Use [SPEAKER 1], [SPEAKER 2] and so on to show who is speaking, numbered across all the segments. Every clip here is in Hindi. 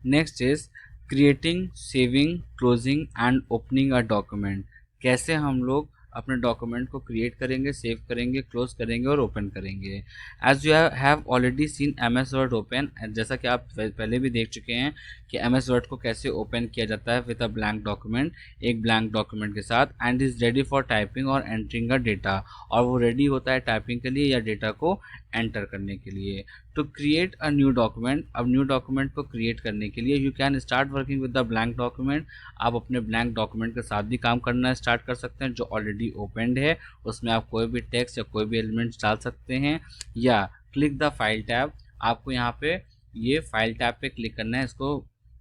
[SPEAKER 1] Next is creating, saving, closing and opening a document. कैसे हम लोग अपने डॉक्यूमेंट को क्रिएट करेंगे, सेव करेंगे, क्लोज करेंगे और ओपन करेंगे। As you have already seen MS word open, जैसा कि आप पहले भी देख चुके हैं कि MS वर्ड को कैसे ओपन किया जाता है विद अ ब्लैंक डॉक्यूमेंट, एक ब्लैंक डॉक्यूमेंट के साथ, and is ready for typing और एंटरिंग अ डेटा, और वो रेडी होता है टाइपिंग के लिए या डेटा को एंटर करने के लिए। To create a new document, अब न्यू डॉक्यूमेंट को क्रिएट करने के लिए you can start working with the blank document. आप अपने ब्लैंक डॉक्यूमेंट के साथ भी काम करना स्टार्ट कर सकते हैं जो ऑलरेडी ओपनड है, उसमें आप कोई भी टेक्स्ट या कोई भी एलिमेंट्स डाल सकते हैं, या क्लिक द फाइल टैब। आपको यहाँ पे ये फाइल टैब पे क्लिक करना है, इसको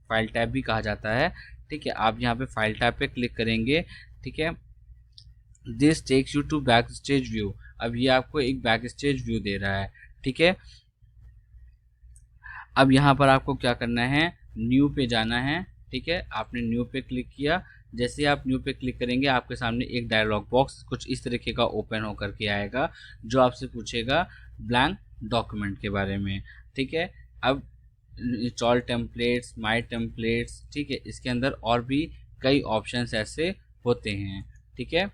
[SPEAKER 1] फाइल टैब भी कहा जाता है। ठीक है, आप यहाँ पे फाइल टैब पे क्लिक करेंगे। ठीक है, this takes you to backstage view. अब ये आपको एक बैक स्टेज व्यू दे रहा है। ठीक है, अब यहाँ पर आपको क्या करना है, न्यू पे जाना है। ठीक है, आपने न्यू पे क्लिक किया। जैसे ही आप न्यू पे क्लिक करेंगे आपके सामने एक डायलॉग बॉक्स कुछ इस तरीके का ओपन होकर के आएगा जो आपसे पूछेगा ब्लैंक डॉक्यूमेंट के बारे में। ठीक है, अब इंस्टॉल टेम्पलेट्स, माय टेम्पलेट्स, ठीक है, इसके अंदर और भी कई ऑप्शंस ऐसे होते हैं। ठीक है,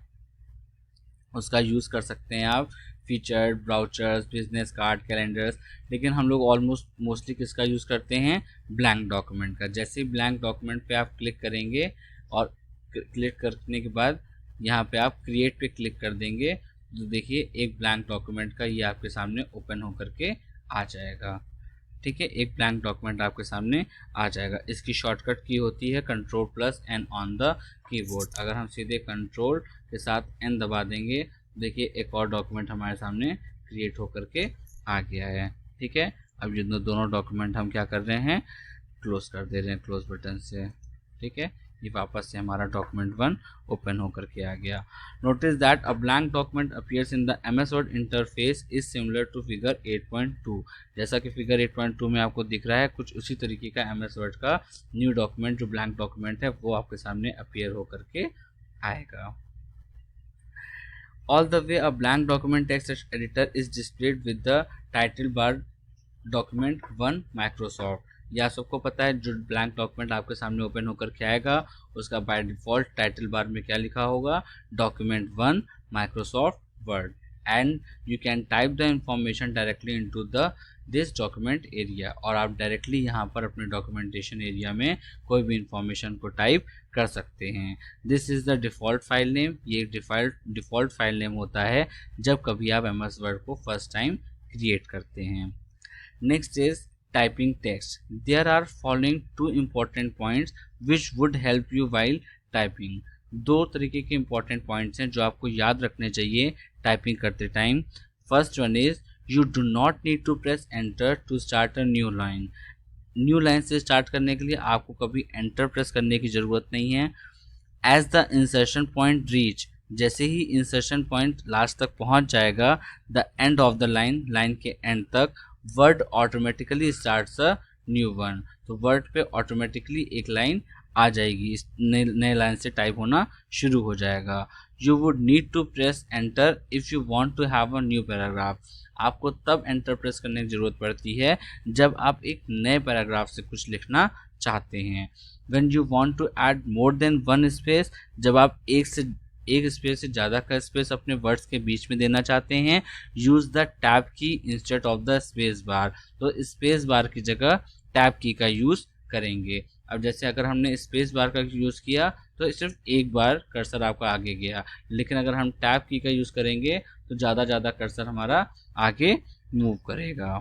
[SPEAKER 1] उसका यूज़ कर सकते हैं आप, feature, brochures, business card, calendars, लेकिन हम लोग ऑलमोस्ट मोस्टली किसका यूज़ करते हैं, ब्लैंक डॉक्यूमेंट का। जैसे ही ब्लैंक डॉक्यूमेंट पे आप क्लिक करेंगे और क्लिक करने के बाद यहाँ पे आप क्रिएट पे क्लिक कर देंगे तो देखिए एक ब्लैंक डॉक्यूमेंट का ये आपके सामने ओपन होकर के आ जाएगा। ठीक है, एक ब्लैंक डॉक्यूमेंट आपके सामने आ जाएगा। इसकी शॉर्टकट की होती है Ctrl+N ऑन द कीबोर्ड। अगर हम सीधे कंट्रोल के साथ N दबा देंगे देखिए एक और डॉक्यूमेंट हमारे सामने क्रिएट होकर के आ गया है। ठीक है, अब ये दोनों डॉक्यूमेंट हम क्या कर रहे हैं, क्लोज कर दे रहे हैं क्लोज बटन से। ठीक है, ये वापस से हमारा डॉक्यूमेंट 1 ओपन होकर के आ गया। Notice that a blank document appears in the MS word interface is similar to figure 8.2। जैसा कि फिगर 8.2 में आपको दिख रहा है, कुछ उसी तरीके का MS वर्ड का न्यू डॉक्यूमेंट जो ब्लैंक डॉक्यूमेंट है वो आपके सामने अपीयर होकर के आएगा। All the way a blank document text editor is displayed with the title bar document 1 Microsoft। यह सबको पता है जो ब्लैंक डॉक्यूमेंट आपके सामने ओपन होकर के आएगा उसका बाय डिफॉल्ट टाइटल बार में क्या लिखा होगा, document 1 Microsoft word, and you can type the information directly into the this document area. और आप डायरेक्टली यहाँ पर अपने डॉक्यूमेंटेशन एरिया में कोई भी इंफॉर्मेशन को टाइप कर सकते हैं। This is the default file name. ये डिफ़ॉल्ट फाइल नेम होता है जब कभी आप MS वर्ड को फर्स्ट टाइम क्रिएट करते हैं। Next is typing text. There are following 2 important points which would help you while typing. 2 तरीके के इंपॉर्टेंट पॉइंट्स हैं जो आपको याद रखने चाहिए टाइपिंग करते time. First one is you do not need to press enter to start a new line. New line से स्टार्ट करने के लिए आपको कभी एंटर प्रेस करने की ज़रूरत नहीं है। As the insertion point reach, जैसे ही इंसर्शन पॉइंट लास्ट तक पहुंच जाएगा, the end of the line, line के एंड तक, word automatically starts a new one. तो वर्ड पे ऑटोमेटिकली एक लाइन आ जाएगी, इस नए लाइन से टाइप होना शुरू हो जाएगा। You would need to press enter if you want to have a new paragraph. आपको तब एंटर प्रेस करने की ज़रूरत पड़ती है जब आप एक नए पैराग्राफ से कुछ लिखना चाहते हैं। When you want to add more than one space, जब आप एक स्पेस से ज़्यादा का स्पेस अपने वर्ड्स के बीच में देना चाहते हैं, यूज़ द टैब की instead of the space bar. तो स्पेस बार की जगह टैब की का यूज़ करेंगे। अब जैसे अगर हमने स्पेस बार का यूज़ किया तो सिर्फ एक बार कर्सर आपका आगे गया, लेकिन अगर हम टैब की का यूज़ करेंगे तो ज़्यादा कर्सर हमारा आगे मूव करेगा।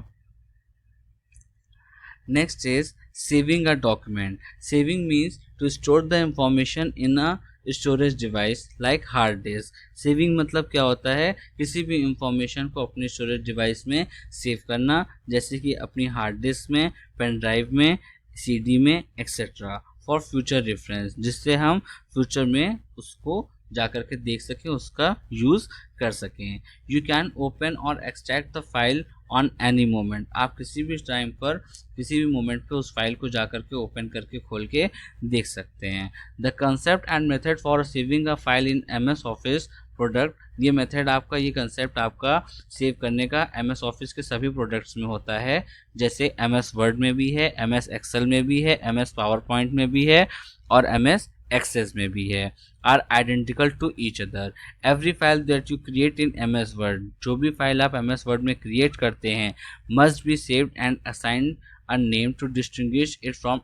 [SPEAKER 1] Next is saving a document. Saving means to store the information in a storage device like hard disk. Saving मतलब क्या होता है, किसी भी इंफॉर्मेशन को अपने स्टोरेज डिवाइस में सेव करना, जैसे कि अपनी हार्ड डिस्क में, पेन ड्राइव में, CD में एक्सेट्रा, फॉर फ्यूचर रेफरेंस, जिससे हम फ्यूचर में उसको जा कर के देख सकें, उसका यूज़ कर सकें। यू कैन ओपन और extract the file on any moment. आप किसी भी टाइम पर किसी भी मोमेंट पे उस फाइल को जा कर के ओपन करके खोल के देख सकते हैं। The concept and method for saving a file in MS office product. ये मेथड आपका, ये कंसेप्ट आपका सेव करने का MS ऑफिस के सभी प्रोडक्ट्स में होता है, जैसे MS वर्ड में भी है, MS एक्सेल में भी है, MS पावर पॉइंट में भी है और MS एक्सेस में भी है, are identical to each other. Every file that you create in MS word, जो भी फाइल आप MS वर्ड में क्रिएट करते हैं, must be saved and assigned a name to distinguish it from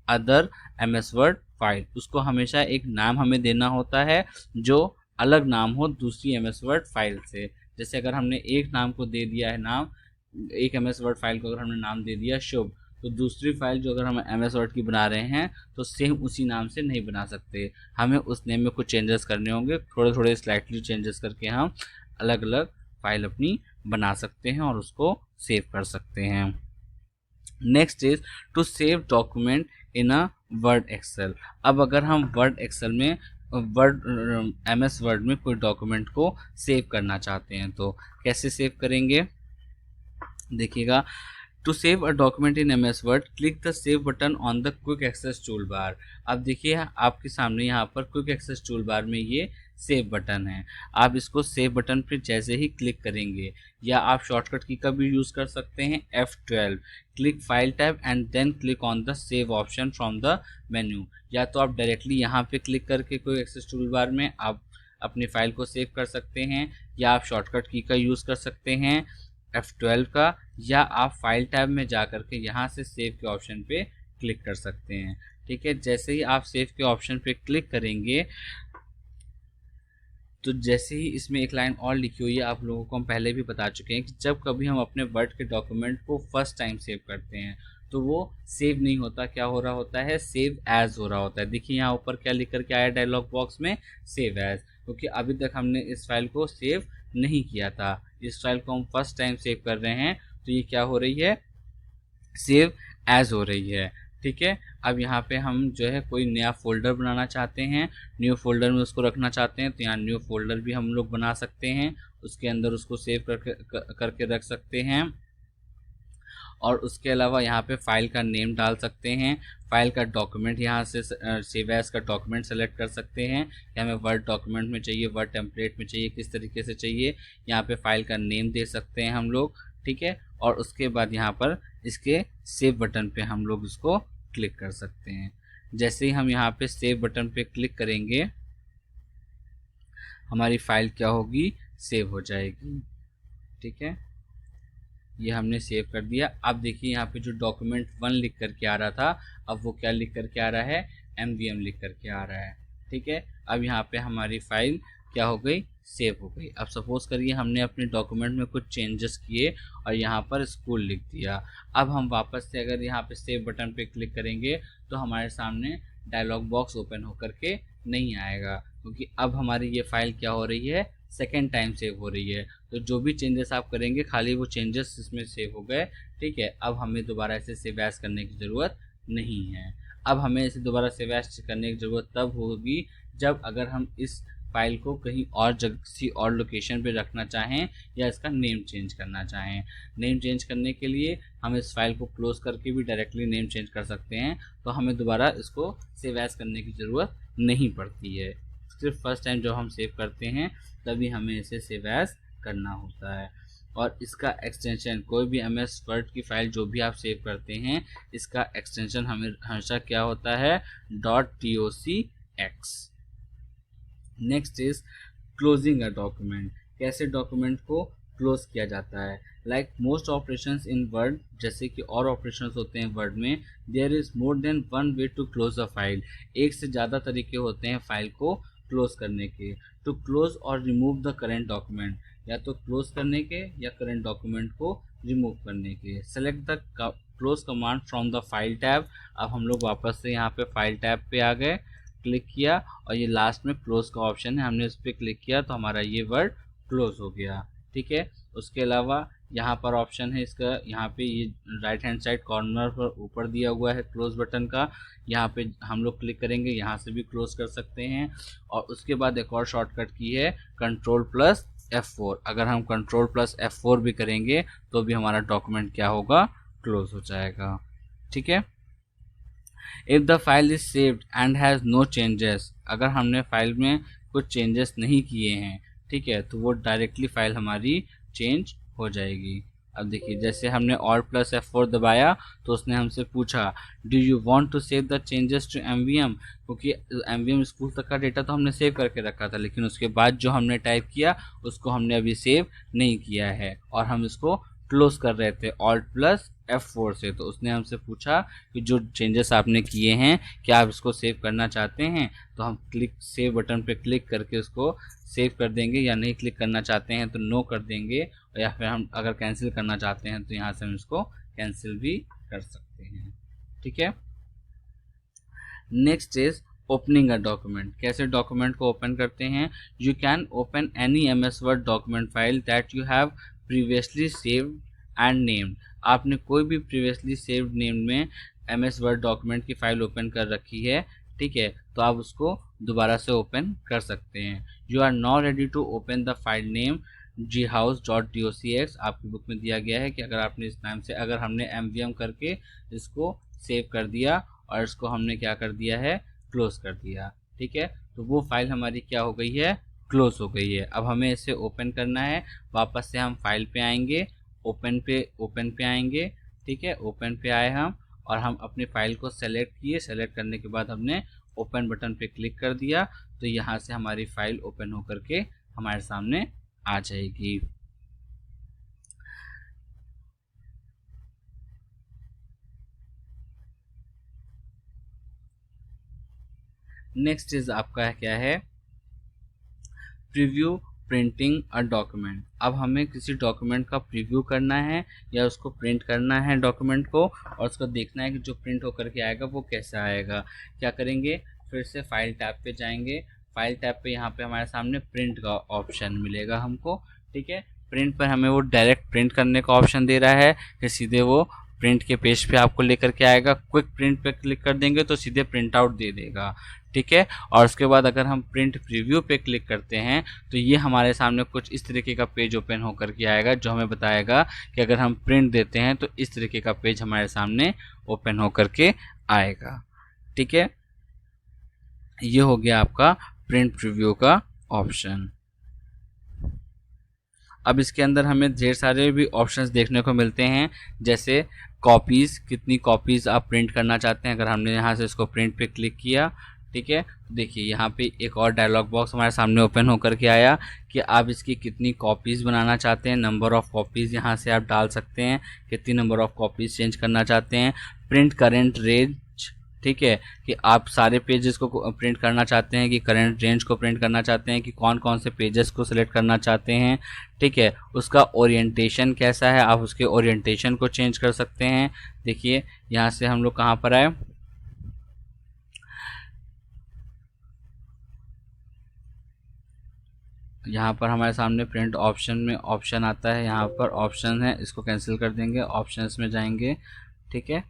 [SPEAKER 1] other MS word file. उसको हमेशा एक नाम हमें देना होता है जो अलग नाम हो दूसरी MS वर्ड फाइल से। जैसे अगर हमने एक नाम को दे दिया है नाम, एक MS वर्ड फाइल को अगर हमने नाम दे दिया शुभ, तो दूसरी फाइल जो अगर हम MS वर्ड की बना रहे हैं तो सेम उसी नाम से नहीं बना सकते, हमें उस नेम में कुछ चेंजेस करने होंगे, थोड़े थोड़े स्लाइटली चेंजेस करके हम अलग अलग फाइल अपनी बना सकते हैं और उसको सेव कर सकते हैं। Next is to save document in a word excel. अब अगर हम वर्ड एक्सेल में MS वर्ड में कोई डॉक्यूमेंट को सेव करना चाहते हैं तो कैसे सेव करेंगे, देखिएगा। To save a document in MS word, click the save button on the quick access toolbar. अब देखिए आपके सामने यहाँ पर क्विक एक्सेस टूल बार में ये सेव बटन है। आप इसको सेव बटन पर जैसे ही क्लिक करेंगे, या आप शॉर्टकट की का भी यूज़ कर सकते हैं F12, click file tab and then click on the save option from the menu. या तो आप डायरेक्टली यहाँ पे क्लिक करके कोई एक्सेस टूल बार में आप अपनी फाइल को सेव कर सकते हैं, या आप शॉर्टकट की का यूज़ कर सकते हैं F12 का, या आप फाइल टैब में जा कर के यहाँ से सेव के ऑप्शन पे क्लिक कर सकते हैं। ठीक है, जैसे ही आप सेव के ऑप्शन पे क्लिक करेंगे तो जैसे ही इसमें एक लाइन और लिखी हुई है, आप लोगों को हम पहले भी बता चुके हैं कि जब कभी हम अपने वर्ड के डॉक्यूमेंट को फर्स्ट टाइम सेव करते हैं तो वो सेव नहीं होता, क्या हो रहा होता है, सेव एज हो रहा होता है। देखिए यहाँ ऊपर क्या लिख कर के आया डायलॉग बॉक्स में, सेव एज, क्योंकि अभी तक हमने इस फाइल को सेव नहीं किया था। इस फाइल को हम फर्स्ट टाइम सेव कर रहे हैं तो ये क्या हो रही है, सेव एज हो रही है। ठीक है, अब यहाँ पे हम जो है कोई नया फोल्डर बनाना चाहते हैं, न्यू फोल्डर में उसको रखना चाहते हैं तो यहाँ न्यू फोल्डर भी हम लोग बना सकते हैं, उसके अंदर उसको सेव करके रख सकते हैं। और उसके अलावा यहाँ पे फाइल का नेम डाल सकते हैं, फाइल का डॉक्यूमेंट यहाँ से सेव एज का डॉक्यूमेंट सेलेक्ट कर सकते हैं कि हमें वर्ड डॉक्यूमेंट में चाहिए, वर्ड टेम्पलेट में चाहिए, किस तरीके से चाहिए। यहाँ पे फाइल का नेम दे सकते हैं हम लोग। ठीक है, और उसके बाद यहाँ पर इसके सेव बटन पे हम लोग इसको क्लिक कर सकते हैं। जैसे ही हम यहाँ पे सेव बटन पे क्लिक करेंगे हमारी फाइल क्या होगी, सेव हो जाएगी। ठीक है, ये हमने सेव कर दिया। अब देखिए यहाँ पे जो डॉक्यूमेंट 1 लिख करके आ रहा था, अब वो क्या लिख करके आ रहा है, MVM लिख करके आ रहा है। ठीक है, अब यहाँ पे हमारी फाइल क्या हो गई, सेव हो गई। अब सपोज करिए हमने अपने डॉक्यूमेंट में कुछ चेंजेस किए और यहाँ पर स्कूल लिख दिया। अब हम वापस से अगर यहाँ पे सेव बटन पे क्लिक करेंगे तो हमारे सामने डायलॉग बॉक्स ओपन होकर के नहीं आएगा, क्योंकि अब हमारी ये फाइल क्या हो रही है, सेकेंड टाइम सेव हो रही है। तो जो भी चेंजेस आप करेंगे खाली वो चेंजेस इसमें सेव हो गए। ठीक है, अब हमें दोबारा इसे सेव एज करने की ज़रूरत नहीं है। अब हमें इसे दोबारा सेव एज करने की ज़रूरत तब होगी जब अगर हम इस फाइल को कहीं और जगह, किसी और लोकेशन पे रखना चाहें या इसका नेम चेंज करना चाहें। नेम चेंज करने के लिए हम इस फाइल को क्लोज करके भी डायरेक्टली नेम चेंज कर सकते हैं, तो हमें दोबारा इसको सेव एज करने की ज़रूरत नहीं पड़ती है। सिर्फ फर्स्ट टाइम जब हम सेव करते हैं तभी हमें इसे सेव एज करना होता है। और इसका एक्सटेंशन, कोई भी MS वर्ड की फाइल जो भी आप सेव करते हैं, इसका एक्सटेंशन हमें हमेशा क्या होता है, .docx। Next is closing a document. कैसे डॉक्यूमेंट को क्लोज किया जाता है, like most operations in word, जैसे कि और ऑपरेशंस होते हैं वर्ड में, there is more than one way to close a file. एक से ज़्यादा तरीके होते हैं फाइल को क्लोज करने के। टू क्लोज और रिमूव द करेंट डॉक्यूमेंट, या तो क्लोज करने के या करेंट डॉक्यूमेंट को रिमूव करने के। Select the close command from the file tab. अब हम लोग वापस से यहाँ पे फाइल टैब पे आ गए, क्लिक किया और ये लास्ट में क्लोज का ऑप्शन है, हमने उस पर क्लिक किया तो हमारा ये वर्ड क्लोज हो गया। ठीक है, उसके अलावा यहाँ पर ऑप्शन है इसका, यहाँ पे ये राइट हैंड साइड कॉर्नर पर ऊपर दिया हुआ है क्लोज बटन का, यहाँ पे हम लोग क्लिक करेंगे, यहाँ से भी क्लोज कर सकते हैं। और उसके बाद एक और शॉर्टकट की है Ctrl+F4। अगर हम Ctrl+F4 भी करेंगे तो भी हमारा डॉक्यूमेंट क्या होगा, क्लोज हो जाएगा। ठीक है, if the file is saved and has no changes, अगर हमने फाइल में कुछ चेंजेस नहीं किए हैं, ठीक है, तो वो डायरेक्टली फाइल हमारी चेंज हो जाएगी। अब देखिए जैसे हमने Alt+F4 दबाया तो उसने हमसे पूछा do you want to save the changes to MVM, क्योंकि एमवीएम स्कूल तक का डेटा तो हमने सेव करके रखा था, लेकिन उसके बाद जो हमने टाइप किया उसको हमने अभी सेव नहीं किया है और हम इसको क्लोज कर रहे थे Alt+F4 से। तो उसने हमसे पूछा कि जो चेंजेस आपने किए हैं क्या आप इसको सेव करना चाहते हैं, तो हम क्लिक सेव बटन पे क्लिक करके उसको सेव कर देंगे, या नहीं क्लिक करना चाहते हैं तो नो कर देंगे, या फिर हम अगर कैंसिल करना चाहते हैं तो यहाँ से हम इसको कैंसिल भी कर सकते हैं, ठीक है। Next is opening a document. कैसे डॉक्यूमेंट को ओपन करते हैं? You can open any MS word document file that you have previously saved and named. आपने कोई भी प्रीवियसली सेव्ड नेम में MS वर्ड डॉक्यूमेंट की फाइल ओपन कर रखी है, ठीक है, तो आप उसको दोबारा से ओपन कर सकते हैं। You are now ready to open the file name ghouse.docx। आपकी बुक में दिया गया है कि अगर आपने इस नाम से, अगर हमने mvm करके इसको सेव कर दिया और इसको हमने क्या कर दिया है, क्लोज कर दिया, ठीक है, तो वो फाइल हमारी क्या हो गई है, क्लोज हो गई है। अब हमें इसे ओपन करना है, वापस से हम फाइल पे आएंगे, ओपन पे आएंगे, ठीक है, ओपन पे आए हम और हम अपनी फाइल को सेलेक्ट किए, सेलेक्ट करने के बाद हमने ओपन बटन पे क्लिक कर दिया, तो यहाँ से हमारी फाइल ओपन होकर के हमारे सामने आ जाएगी। नेक्स्ट इज आपका क्या है, प्रीव्यू प्रिंटिंग अ डॉक्यूमेंट। अब हमें किसी डॉक्यूमेंट का प्रीव्यू करना है या उसको प्रिंट करना है डॉक्यूमेंट को, और उसको देखना है कि जो प्रिंट होकर के आएगा वो कैसा आएगा। क्या करेंगे, फिर से फाइल टैब पे जाएंगे, फाइल टैब पे यहाँ पे हमारे सामने प्रिंट का ऑप्शन मिलेगा हमको, ठीक है। प्रिंट पर हमें वो डायरेक्ट प्रिंट करने का ऑप्शन दे रहा है कि सीधे वो प्रिंट के पेज पे आपको लेकर के आएगा। क्विक प्रिंट पे क्लिक कर देंगे तो सीधे प्रिंट आउट दे देगा, ठीक है। और उसके बाद अगर हम प्रिंट प्रीव्यू पे क्लिक करते हैं तो ये हमारे सामने कुछ इस तरीके का पेज ओपन होकर के आएगा, जो हमें बताएगा कि अगर हम प्रिंट देते हैं तो इस तरीके का पेज हमारे सामने ओपन होकर के आएगा, ठीक है। ये हो गया आपका प्रिंट प्रीव्यू का ऑप्शन। अब इसके अंदर हमें ढेर सारे भी ऑप्शंस देखने को मिलते हैं, जैसे कॉपीज़, कितनी कॉपीज़ आप प्रिंट करना चाहते हैं। अगर हमने यहाँ से इसको प्रिंट पे क्लिक किया, ठीक है, तो देखिए यहाँ पे एक और डायलॉग बॉक्स हमारे सामने ओपन होकर के आया कि आप इसकी कितनी कॉपीज़ बनाना चाहते हैं। नंबर ऑफ़ कॉपीज़ यहाँ से आप डाल सकते हैं, कितनी नंबर ऑफ़ कॉपीज़ चेंज करना चाहते हैं। प्रिंट करेंट रेंज, ठीक है, कि आप सारे पेजेस को प्रिंट करना चाहते हैं कि करंट रेंज को प्रिंट करना चाहते हैं कि कौन कौन से पेजेस को सिलेक्ट करना चाहते हैं, ठीक है। उसका ओरिएंटेशन कैसा है, आप उसके ओरिएंटेशन को चेंज कर सकते हैं। देखिए यहाँ से हम लोग कहाँ पर आए, यहाँ पर हमारे सामने प्रिंट ऑप्शन में ऑप्शन आता है, यहाँ पर ऑप्शन है, इसको कैंसिल कर देंगे, ऑप्शंस में जाएंगे, ठीक है।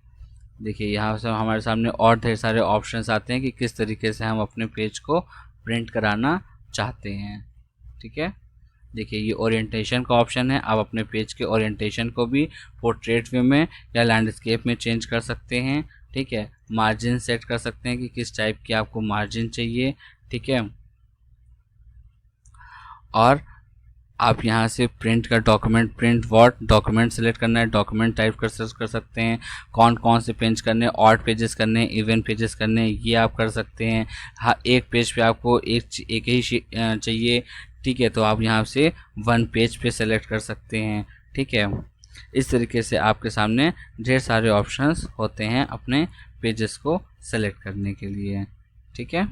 [SPEAKER 1] देखिए यहाँ से हमारे सामने और ढेर सारे ऑप्शंस आते हैं कि किस तरीके से हम अपने पेज को प्रिंट कराना चाहते हैं, ठीक है। देखिए ये ओरिएंटेशन का ऑप्शन है, आप अपने पेज के ओरिएंटेशन को भी पोर्ट्रेट व्यू में या लैंडस्केप में चेंज कर सकते हैं, ठीक है। मार्जिन सेट कर सकते हैं कि किस टाइप की आपको मार्जिन चाहिए, ठीक है। और आप यहाँ से प्रिंट का document, print what document select करना है, डॉक्यूमेंट टाइप कर सकते हैं, कौन कौन से पेज करने हैं, ऑड पेजेस करने हैं, इवन पेजेस करने हैं, ये आप कर सकते हैं। हाँ, एक पेज पे आपको एक ही चाहिए, ठीक है, तो आप यहाँ से वन पेज पे सेलेक्ट कर सकते हैं, ठीक है। इस तरीके से आपके सामने ढेर सारे ऑप्शंस होते हैं अपने पेजेस को सेलेक्ट करने के लिए, ठीक है।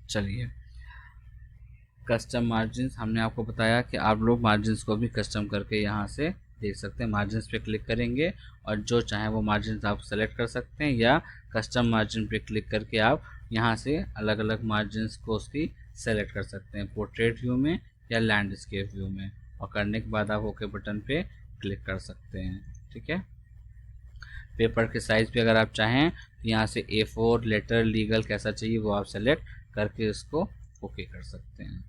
[SPEAKER 1] चलिए, कस्टम मार्जिन्स हमने आपको बताया कि आप लोग मार्जिन्स को भी कस्टम करके यहाँ से देख सकते हैं। मार्जिन्स पे क्लिक करेंगे और जो चाहे वो मार्जिन्स आप सेलेक्ट कर सकते हैं, या कस्टम मार्जिन पे क्लिक करके आप यहाँ से अलग अलग मार्जिन्स को उसकी सेलेक्ट कर सकते हैं, पोर्ट्रेट व्यू में या लैंडस्केप व्यू में, और करने के बाद आप ओके बटन पे क्लिक कर सकते हैं, ठीक है। पेपर के साइज़ भी अगर आप चाहें तो यहाँ से A4 लेटर लीगल कैसा चाहिए वो आप सेलेक्ट करके इसको ओके कर सकते हैं।